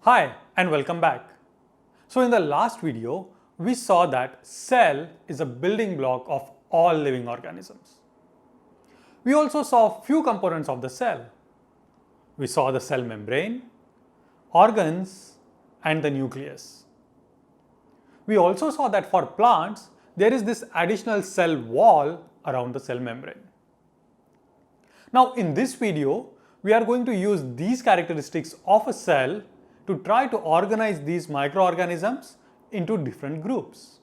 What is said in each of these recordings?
Hi and welcome back. So in the last video, we saw that cell is a building block of all living organisms. We also saw few components of the cell. We saw the cell membrane, organs and the nucleus. We also saw that for plants, there is this additional cell wall around the cell membrane. Now in this video, we are going to use these characteristics of a cell to try to organize these microorganisms into different groups.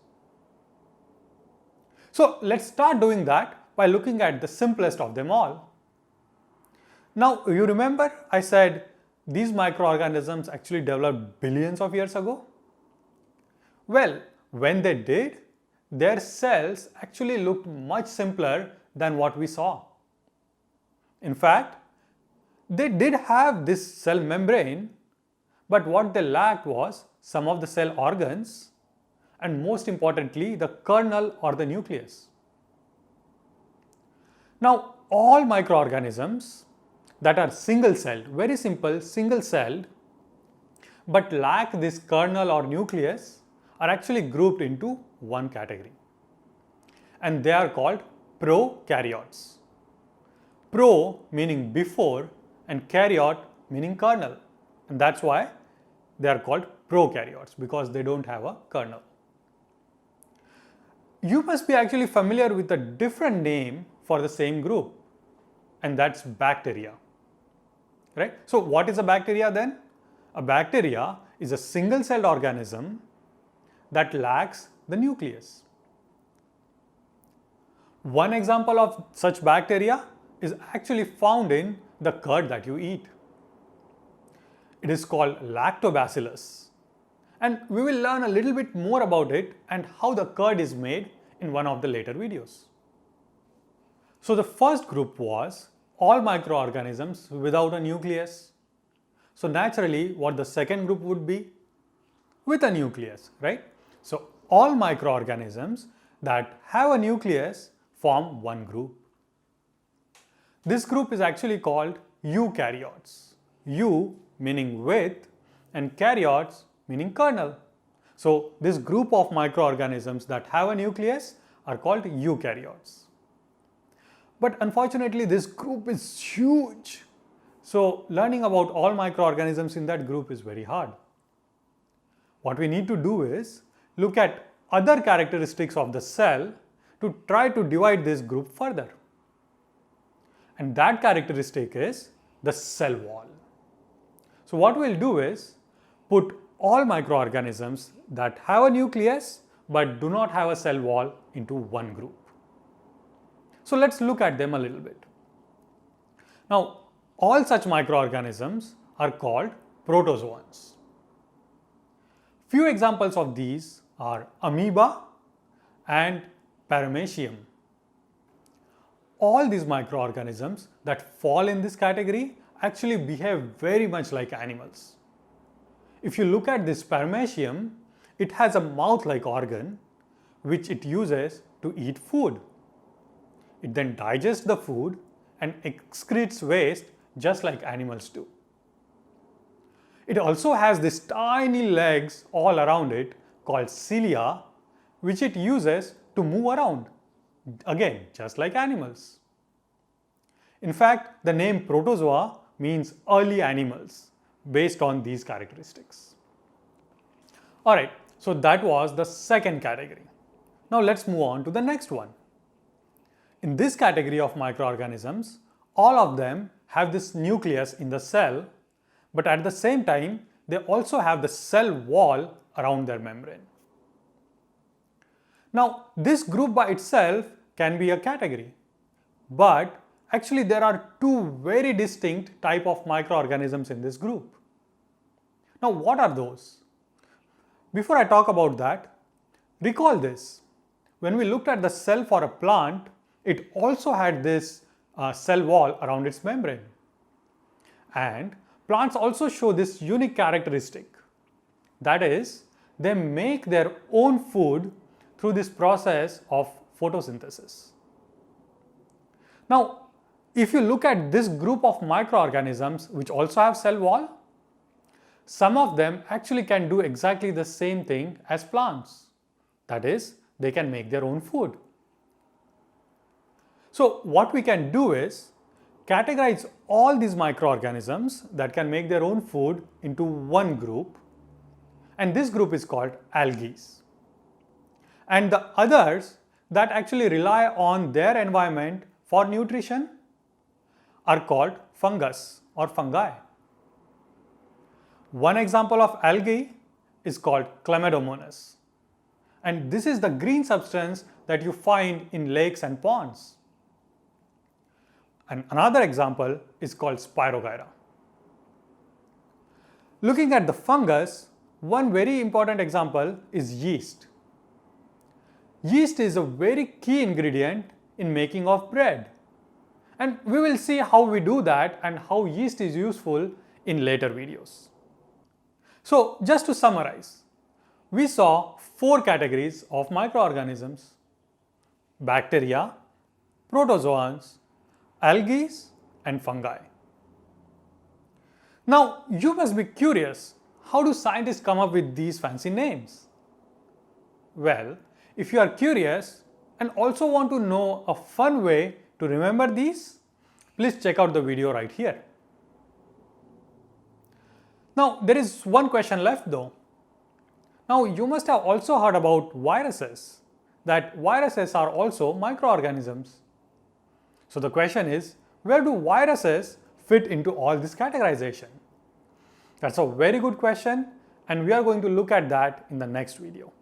So let's start doing that by looking at the simplest of them all. Now you remember I said these microorganisms actually developed billions of years ago? Well, when they did, their cells actually looked much simpler than what we saw. In fact, they did have this cell membrane, but what they lacked was some of the cell organs and most importantly the kernel or the nucleus. Now all microorganisms that are single-celled, very simple single-celled, but lack this kernel or nucleus are actually grouped into one category and they are called prokaryotes. Pro meaning before and karyot meaning kernel, and that's why they are called prokaryotes because they don't have a kernel. You must be actually familiar with a different name for the same group, and that's bacteria. Right? So what is a bacteria then? A bacteria is a single-celled organism that lacks the nucleus. One example of such bacteria is actually found in the curd that you eat. It is called lactobacillus, and we will learn a little bit more about it and how the curd is made in one of the later videos. So the first group was all microorganisms without a nucleus. So naturally what the second group would be? With a nucleus, right? So all microorganisms that have a nucleus form one group. This group is actually called eukaryotes. Eu meaning with and karyotes meaning kernel. So this group of microorganisms that have a nucleus are called eukaryotes. But unfortunately this group is huge. So learning about all microorganisms in that group is very hard. What we need to do is look at other characteristics of the cell to try to divide this group further. And that characteristic is the cell wall. So what we'll do is put all microorganisms that have a nucleus but do not have a cell wall into one group. So let's look at them a little bit. Now all such microorganisms are called protozoans. Few examples of these are amoeba and paramecium. All these microorganisms that fall in this category actually behave very much like animals. If you look at this paramecium, it has a mouth-like organ which it uses to eat food. It then digests the food and excretes waste just like animals do. It also has these tiny legs all around it called cilia, which it uses to move around, again just like animals. In fact, the name protozoa means early animals based on these characteristics. Alright, so that was the second category. Now let's move on to the next one. In this category of microorganisms, all of them have this nucleus in the cell, but at the same time they also have the cell wall around their membrane. Now this group by itself can be a category, but actually there are two very distinct type of microorganisms in this group. Now what are those? Before I talk about that, recall this. When we looked at the cell for a plant, it also had this cell wall around its membrane. And plants also show this unique characteristic. That is, they make their own food through this process of photosynthesis. Now, if you look at this group of microorganisms which also have cell wall, some of them actually can do exactly the same thing as plants. That is, they can make their own food. So what we can do is categorize all these microorganisms that can make their own food into one group, and this group is called algae. And the others that actually rely on their environment for nutrition are called fungus or fungi. One example of algae is called Chlamydomonas, and this is the green substance that you find in lakes and ponds. And another example is called Spirogyra. Looking at the fungus, one very important example is yeast. Yeast is a very key ingredient in making of bread. And we will see how we do that and how yeast is useful in later videos. So just to summarize, we saw 4 categories of microorganisms: bacteria, protozoans, algae, and fungi. Now you must be curious, how do scientists come up with these fancy names? Well, if you are curious and also want to know a fun way to remember these, please check out the video right here. Now there is one question left though. Now you must have also heard about viruses, that viruses are also microorganisms. So the question is, where do viruses fit into all this categorization? That's a very good question, and we are going to look at that in the next video.